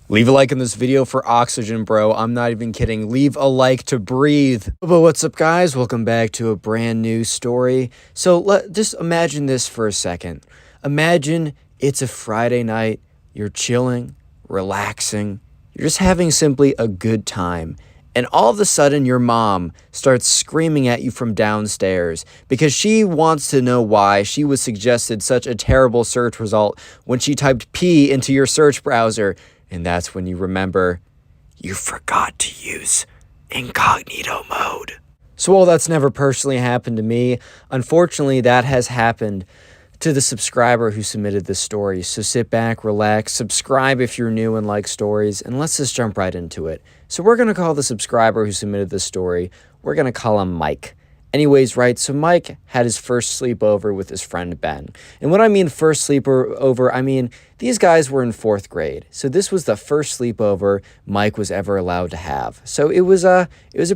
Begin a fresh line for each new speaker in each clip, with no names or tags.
Leave a like in this video for oxygen, bro. I'm not even kidding. Leave a like to breathe. But what's up, guys? Welcome back to a brand new story. So just imagine this for a second. Imagine it's a Friday night. You're chilling, relaxing. You're just having simply a good time. And all of a sudden, your mom starts screaming at you from downstairs because she wants to know why she was suggested such a terrible search result when she typed P into your search browser. And that's when you remember you forgot to use incognito mode. So while that's never personally happened to me, unfortunately that has happened to the subscriber who submitted this story. So sit back, relax, subscribe if you're new and like stories, and let's just jump right into it. So we're going to call the subscriber who submitted this story, we're going to call him Mike. Anyways, right, so Mike had his first sleepover with his friend Ben. And when I mean first sleepover, I mean these guys were in 4th grade. So this was the first sleepover Mike was ever allowed to have. So it was a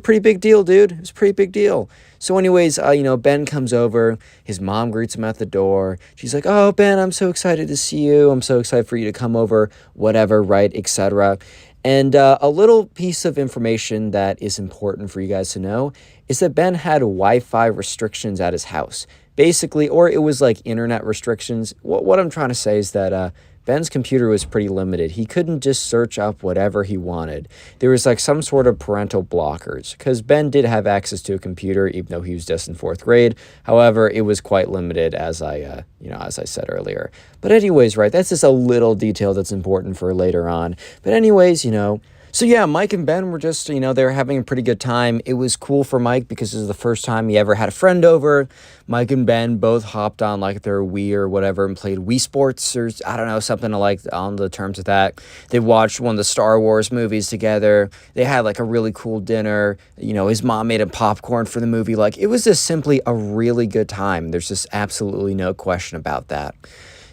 pretty big deal, dude. It was a pretty big deal. So anyways, Ben comes over. His mom greets him at the door. She's like, "Oh, Ben, I'm so excited to see you. I'm so excited for you to come over, whatever, right, etc." And a little piece of information that is important for you guys to know is that Ben had Wi-Fi restrictions at his house. Basically, or it was like internet restrictions. What I'm trying to say is that Ben's computer was pretty limited. He couldn't just search up whatever he wanted. There was like some sort of parental blockers because Ben did have access to a computer even though he was just in 4th grade. However, it was quite limited as I said earlier. But anyways, right, that's just a little detail that's important for later on. But anyways, so yeah, Mike and Ben were just, they were having a pretty good time. It was cool for Mike because this is the first time he ever had a friend over. Mike and Ben both hopped on like their Wii or whatever and played Wii Sports or I don't know, something like on the terms of that. They watched one of the Star Wars movies together. They had like a really cool dinner. His mom made him popcorn for the movie. Like it was just simply a really good time. There's just absolutely no question about that.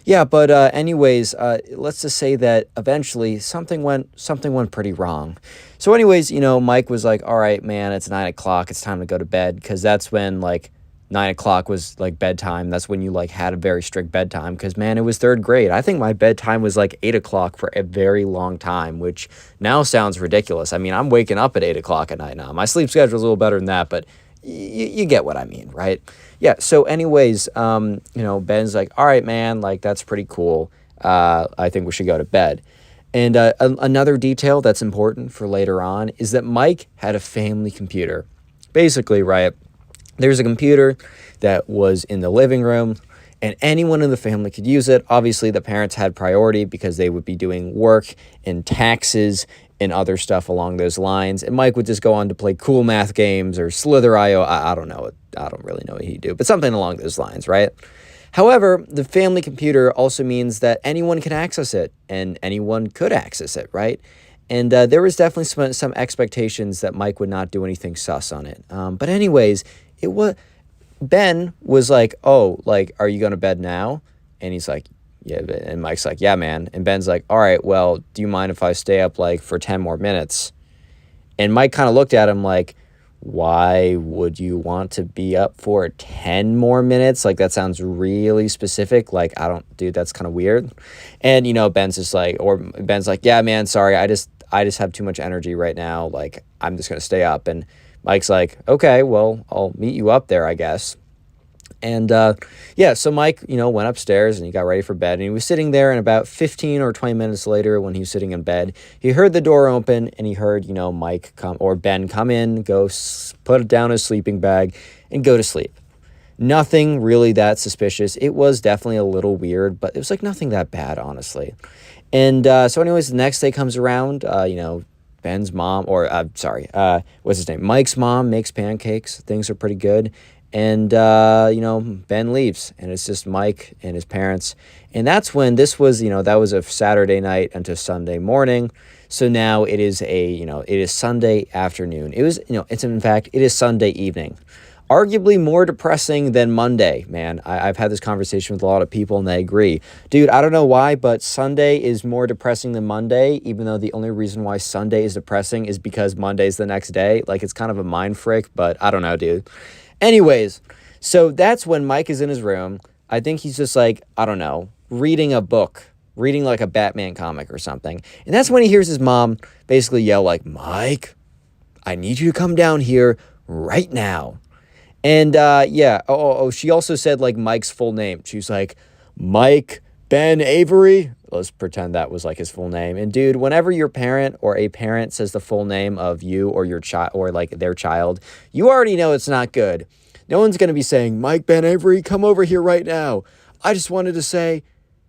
Yeah, but anyways, let's just say that eventually something went pretty wrong. So anyways, Mike was like, "All right, man, it's 9 o'clock. It's time to go to bed," because that's when like 9 o'clock was like bedtime. That's when you like had a very strict bedtime because, man, it was 3rd grade. I think my bedtime was like 8 o'clock for a very long time, which now sounds ridiculous. I mean, I'm waking up at 8 o'clock at night now. My sleep schedule's a little better than that, but you get what I mean, right? Yeah, so anyways, Ben's like, "All right, man, like, that's pretty cool. I think we should go to bed." And another detail that's important for later on is that Mike had a family computer. Basically, right, there's a computer that was in the living room, and anyone in the family could use it. Obviously, the parents had priority because they would be doing work and taxes and other stuff along those lines. And Mike would just go on to play cool math games or Slither.io. I don't know. I don't really know what he'd do, but something along those lines, right? However, the family computer also means that anyone can access it and anyone could access it, right? And there was definitely some expectations that Mike would not do anything sus on it. But anyways, Ben was like, "Oh, like, are you going to bed now?" And he's like, "Yeah." And Mike's like, "Yeah, man." And Ben's like, "All right, well, do you mind if I stay up like for 10 more minutes? And Mike kind of looked at him like, "Why would you want to be up for 10 more minutes? Like, that sounds really specific. Like, dude, that's kind of weird." And, Ben's like, "Yeah, man, sorry. I just have too much energy right now. Like, I'm just going to stay up." And Mike's like, "Okay, well, I'll meet you up there, I guess." And yeah, so Mike, went upstairs and he got ready for bed. And he was sitting there, and about 15 or 20 minutes later, when he was sitting in bed, he heard the door open and he heard, Ben come in, go put down his sleeping bag and go to sleep. Nothing really that suspicious. It was definitely a little weird, but it was like nothing that bad, honestly. And so anyways, the next day comes around, Ben's mom, what's his name? Mike's mom makes pancakes. Things are pretty good. And, Ben leaves, and it's just Mike and his parents. And that's when this was, that was a Saturday night into Sunday morning. So now it is it is Sunday afternoon. It is Sunday evening. Arguably more depressing than Monday, man. I've had this conversation with a lot of people, and they agree. Dude, I don't know why, but Sunday is more depressing than Monday, even though the only reason why Sunday is depressing is because Monday's the next day. Like, it's kind of a mind frick, but I don't know, dude. Anyways, so that's when Mike is in his room. I think he's just like, I don't know, reading a book, reading like a Batman comic or something. And that's when he hears his mom basically yell like, Mike, I need you to come down here right now. And yeah, she also said like Mike's full name. She was like, Mike Ben Avery. Let's pretend that was like his full name. And dude, whenever your parent or a parent says the full name of you or your child or like their child, you already know it's not good. No one's going to be saying, Mike Ben Avery, come over here right now. I just wanted to say,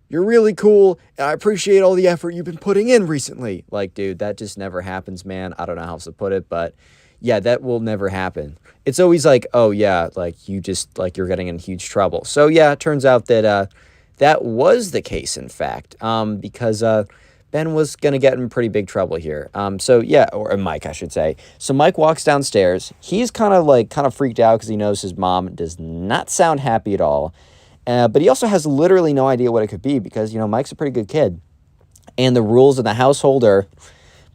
you're really cool, and I appreciate all the effort you've been putting in recently. Like, dude, that just never happens, man. I don't know how else to put it, but yeah, that will never happen. It's always like, oh, yeah, like, you just, like, you're getting in huge trouble. So, yeah, it turns out that that was the case, in fact, because Ben was going to get in pretty big trouble here. So, yeah, or Mike, I should say. So, Mike walks downstairs. He's kind of freaked out because he knows his mom does not sound happy at all. But he also has literally no idea what it could be because, you know, Mike's a pretty good kid. And the rules in the household are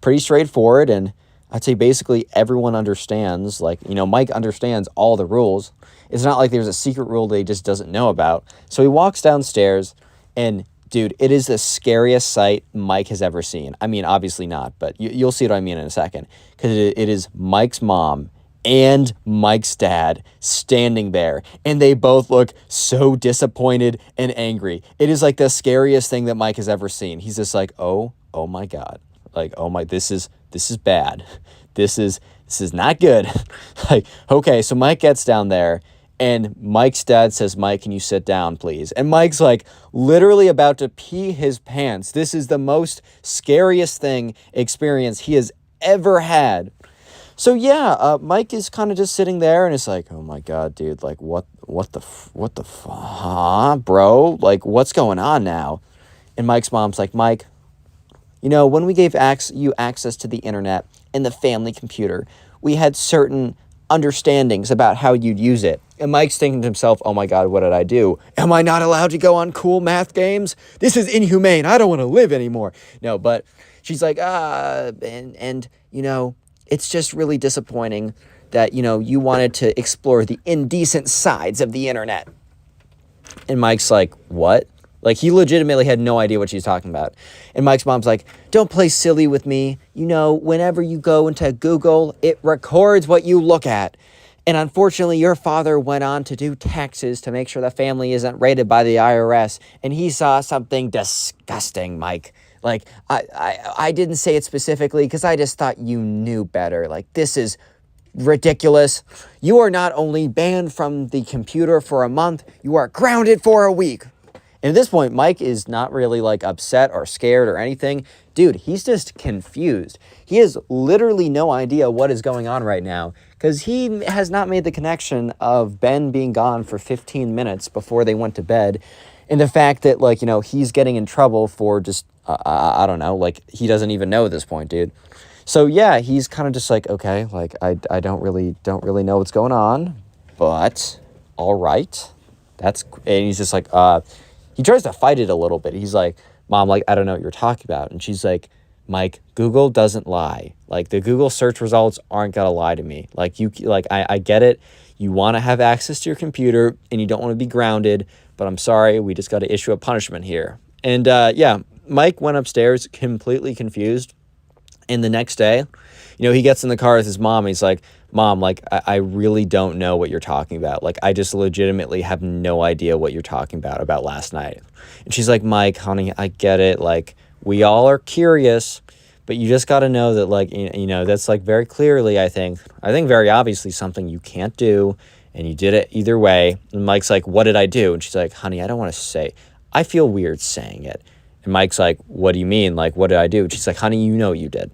pretty straightforward. And I'd say basically everyone understands, like, you know, Mike understands all the rules. It's not like there's a secret rule that he just doesn't know about. So he walks downstairs and, dude, it is the scariest sight Mike has ever seen. I mean, obviously not, but you'll see what I mean in a second. Because it is Mike's mom and Mike's dad standing there, and they both look so disappointed and angry. It is like the scariest thing that Mike has ever seen. He's just like, oh my God, like, oh my, this is bad. This is not good. Like, okay, so Mike gets down there, and Mike's dad says, Mike, can you sit down, please? And Mike's like literally about to pee his pants. This is the most scariest experience he has ever had. So yeah, Mike is kind of just sitting there and it's like, oh my God, dude, like what the fuck, bro? Like, what's going on now? And Mike's mom's like, Mike, you know, when we gave you access to the internet and the family computer, we had certain understandings about how you'd use it. And Mike's thinking to himself, oh my God, what did I do? Am I not allowed to go on cool math games? This is inhumane. I don't want to live anymore. No, but she's like, and you know, it's just really disappointing that, you know, you wanted to explore the indecent sides of the internet. And Mike's like, what? Like, he legitimately had no idea what she's talking about. And Mike's mom's like, don't play silly with me. You know, whenever you go into Google, it records what you look at. And unfortunately, your father went on to do taxes to make sure the family isn't raided by the IRS. And he saw something disgusting, Mike. Like, I didn't say it specifically because I just thought you knew better. Like, this is ridiculous. You are not only banned from the computer for a month, you are grounded for a week. And at this point, Mike is not really like upset or scared or anything. Dude, he's just confused. He has literally no idea what is going on right now because he has not made the connection of Ben being gone for 15 minutes before they went to bed. And the fact that, like, you know, he's getting in trouble for just, I don't know, like, he doesn't even know at this point, dude. So, yeah, he's kind of just like, okay, like, I don't really know what's going on, but all right. And he's just like, he tries to fight it a little bit. He's like, Mom, like, I don't know what you're talking about. And she's like, Mike, Google doesn't lie. Like, the Google search results aren't going to lie to me. Like, I get it. You want to have access to your computer and you don't want to be grounded, but I'm sorry, we just got to issue a punishment here. And yeah, Mike went upstairs completely confused. And the next day, you know, he gets in the car with his mom. And he's like, Mom, like, I really don't know what you're talking about. Like, I just legitimately have no idea what you're talking about last night. And she's like, Mike, honey, I get it. Like, we all are curious, but you just got to know that, like, you know, that's like very clearly, I think very obviously something you can't do. And you did it either way. And Mike's like, what did I do? And she's like, honey, I don't want to say. I feel weird saying it. And Mike's like, what do you mean? Like, what did I do? And she's like, honey, you know you did.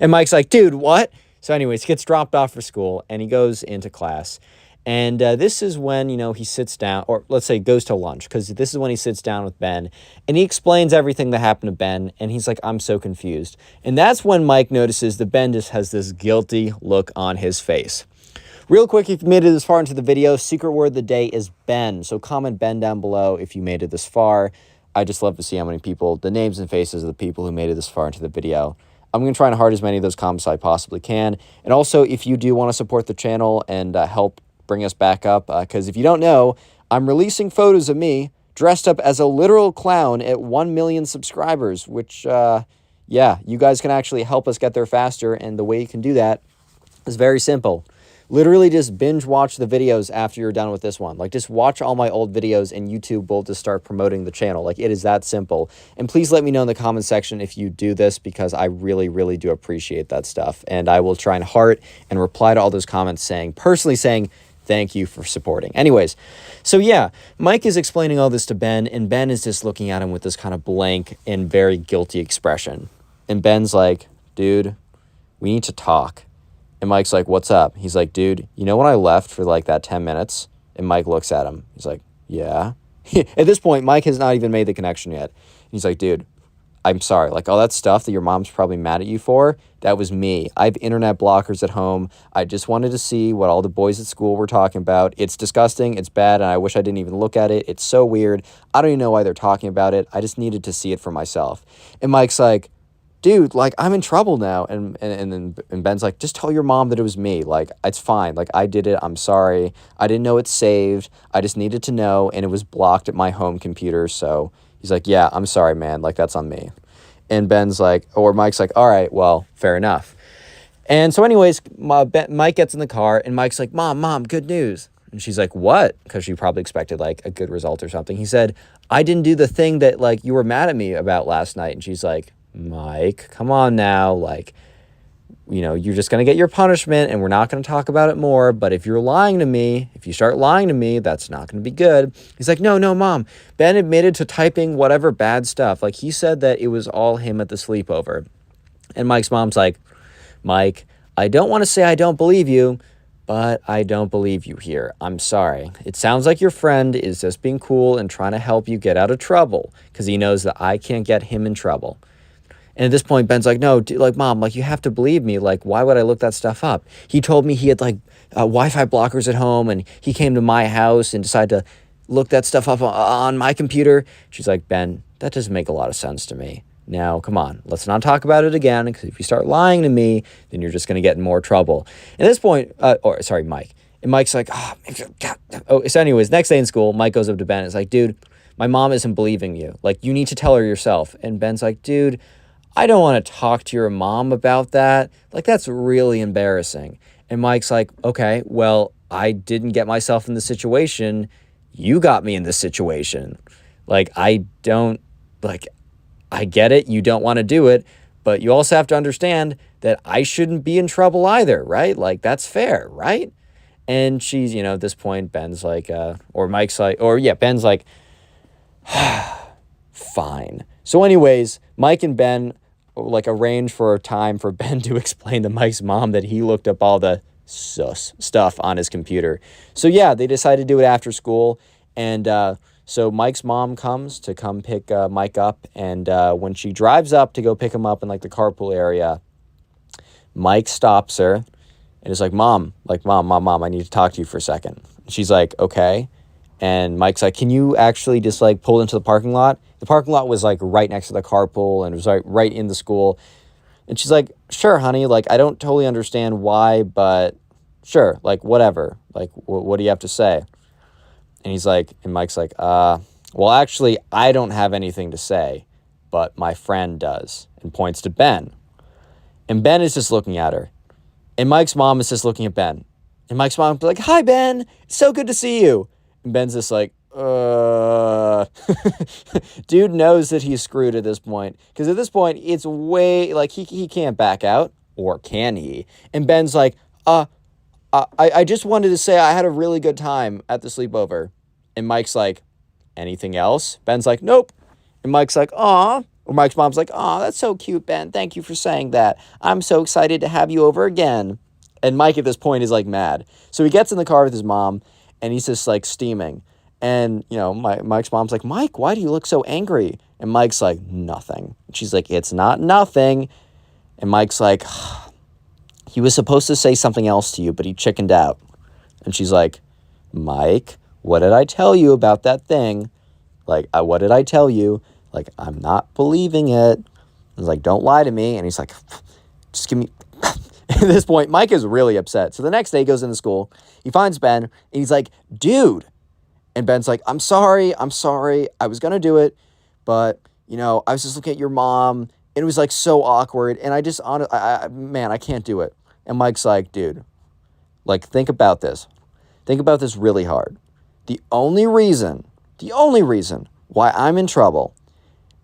And Mike's like, dude, what? So anyways, he gets dropped off for school and he goes into class. And this is when, you know, he sits down, or let's say goes to lunch, because this is when he sits down with Ben and he explains everything that happened to Ben. And he's like, I'm so confused. And that's when Mike notices that Ben just has this guilty look on his face. Real quick, if you made it this far into the video, secret word of the day is Ben. So comment Ben down below if you made it this far. I just love to see how many people, the names and faces of the people who made it this far into the video. I'm going to try and heart as many of those comments as I possibly can. And also, if you do want to support the channel and help bring us back up, because if you don't know, I'm releasing photos of me dressed up as a literal clown at 1 million subscribers, which, yeah, you guys can actually help us get there faster. And the way you can do that is very simple. Literally just binge watch the videos after you're done with this one. Like, just watch all my old videos and YouTube will just start promoting the channel. Like, it is that simple. And please let me know in the comment section if you do this, because I really, really do appreciate that stuff. And I will try and heart and reply to all those comments personally saying, thank you for supporting. Anyways, so yeah, Mike is explaining all this to Ben, and Ben is just looking at him with this kind of blank and very guilty expression. And Ben's like, dude, we need to talk. And Mike's like, what's up? He's like, dude, you know when I left for like that 10 minutes? And Mike looks at him. He's like, yeah. At this point, Mike has not even made the connection yet. He's like, dude, I'm sorry. Like, all that stuff that your mom's probably mad at you for, that was me. I have internet blockers at home. I just wanted to see what all the boys at school were talking about. It's disgusting. It's bad. And I wish I didn't even look at it. It's so weird. I don't even know why they're talking about it. I just needed to see it for myself. And Mike's like, dude, like, I'm in trouble now. And Ben's like, just tell your mom that it was me. Like, it's fine. Like, I did it. I'm sorry. I didn't know it's saved. I just needed to know. And it was blocked at my home computer. So he's like, yeah, I'm sorry, man. Like, that's on me. And Ben's like, or Mike's like, all right, well, fair enough. And so anyways, Mike gets in the car and Mike's like, mom, good news. And she's like, what? Because she probably expected like a good result or something. He said, I didn't do the thing that like you were mad at me about last night. And she's like, Mike, come on now. Like, you know, you're just going to get your punishment and we're not going to talk about it more. But if you're lying to me, if you start lying to me, that's not going to be good. He's like, no, mom. Ben admitted to typing whatever bad stuff. Like, he said that it was all him at the sleepover. And Mike's mom's like, Mike, I don't want to say I don't believe you, but I don't believe you here. I'm sorry. It sounds like your friend is just being cool and trying to help you get out of trouble because he knows that I can't get him in trouble. And at this point, Ben's like, no, dude, like, mom, like, you have to believe me. Like, why would I look that stuff up? He told me he had, like, Wi-Fi blockers at home, and he came to my house and decided to look that stuff up on my computer. She's like, Ben, that doesn't make a lot of sense to me. Now, come on, let's not talk about it again, because if you start lying to me, then you're just going to get in more trouble. At this point, Mike. And Mike's like, so anyways, next day in school, Mike goes up to Ben and is like, dude, my mom isn't believing you. Like, you need to tell her yourself. And Ben's like, dude, I don't want to talk to your mom about that. Like, that's really embarrassing. And Mike's like, okay, well, I didn't get myself in the situation. You got me in this situation. Like, I get it. You don't want to do it, but you also have to understand that I shouldn't be in trouble either, right? Like, that's fair, right? And she's, at this point, Ben's like, Ben's like, fine. So anyways, Mike and Ben like arrange for a time for Ben to explain to Mike's mom that he looked up all the sus stuff on his computer. So yeah, they decide to do it after school. And so Mike's mom comes to pick Mike up. And when she drives up to go pick him up in like the carpool area, Mike stops her and is like, mom, I need to talk to you for a second. She's like, okay. And Mike's like, can you actually just like pull into the parking lot? The parking lot was like right next to the carpool and it was like right in the school. And she's like, sure, honey. Like, I don't totally understand why, but sure. Like, whatever. Like, what do you have to say? And Mike's like, well, actually, I don't have anything to say, but my friend does, and points to Ben. And Ben is just looking at her. And Mike's mom is just looking at Ben. And Mike's mom is like, hi, Ben. It's so good to see you. And Ben's just like, dude knows that he's screwed at this point. Because at this point, it's way, like, he can't back out. Or can he? And Ben's like, I just wanted to say I had a really good time at the sleepover. And Mike's like, anything else? Ben's like, nope. And Mike's like, aw. Or Mike's mom's like, aw, that's so cute, Ben. Thank you for saying that. I'm so excited to have you over again. And Mike at this point is like mad. So he gets in the car with his mom and he's just like steaming. And, Mike's mom's like, Mike, why do you look so angry? And Mike's like, nothing. And she's like, it's not nothing. And Mike's like, he was supposed to say something else to you, but he chickened out. And she's like, Mike, what did I tell you about that thing? Like, what did I tell you? Like, I'm not believing it. I was like, don't lie to me. And he's like, just give me... At this point, Mike is really upset. So the next day he goes into school. He finds Ben, and he's like, dude, And Ben's like, I'm sorry. I was going to do it, but, I was just looking at your mom, and it was, like, so awkward, and I just, man, I can't do it. And Mike's like, dude, like, think about this. Think about this really hard. The only reason why I'm in trouble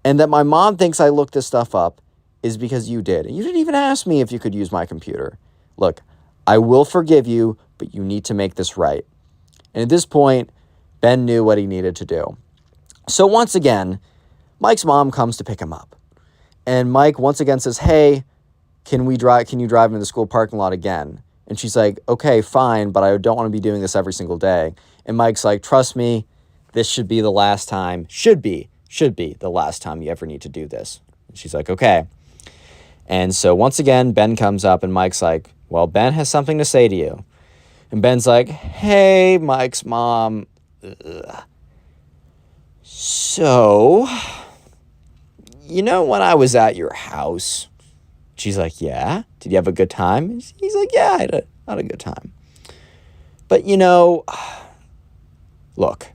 and that my mom thinks I looked this stuff up is because you did. And you didn't even ask me if you could use my computer. Look, I will forgive you, but you need to make this right. And at this point, Ben knew what he needed to do. So once again, Mike's mom comes to pick him up. And Mike once again says, hey, can you drive into the school parking lot again? And she's like, okay, fine, but I don't want to be doing this every single day. And Mike's like, trust me, this should be the last time. Should be the last time you ever need to do this. And she's like, okay. And so once again, Ben comes up and Mike's like, well, Ben has something to say to you. And Ben's like, hey, Mike's mom. So, when I was at your house? She's like, yeah? Did you have a good time? He's like, yeah, I had a good time. But, look,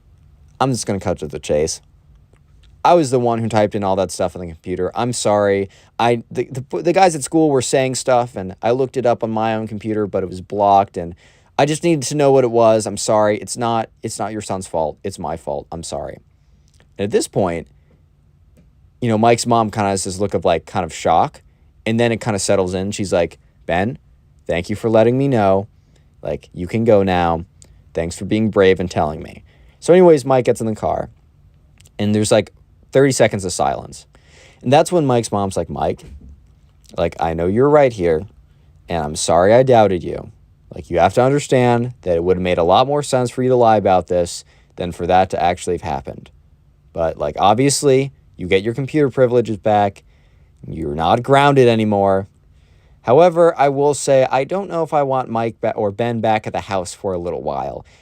I'm just going to cut to the chase. I was the one who typed in all that stuff on the computer. I'm sorry. The guys at school were saying stuff, and I looked it up on my own computer, but it was blocked, and I just needed to know what it was. I'm sorry. It's not your son's fault. It's my fault. I'm sorry. And at this point, Mike's mom kind of has this look of, like, kind of shock, and then it kind of settles in. She's like, Ben, thank you for letting me know. Like, you can go now. Thanks for being brave and telling me. So anyways, Mike gets in the car, and there's, like, 30 seconds of silence. And that's when Mike's mom's like, Mike, like, I know you're right here, and I'm sorry I doubted you. Like, you have to understand that it would have made a lot more sense for you to lie about this than for that to actually have happened. But, like, obviously, you get your computer privileges back. You're not grounded anymore. However, I will say I don't know if I want Mike or Ben back at the house for a little while.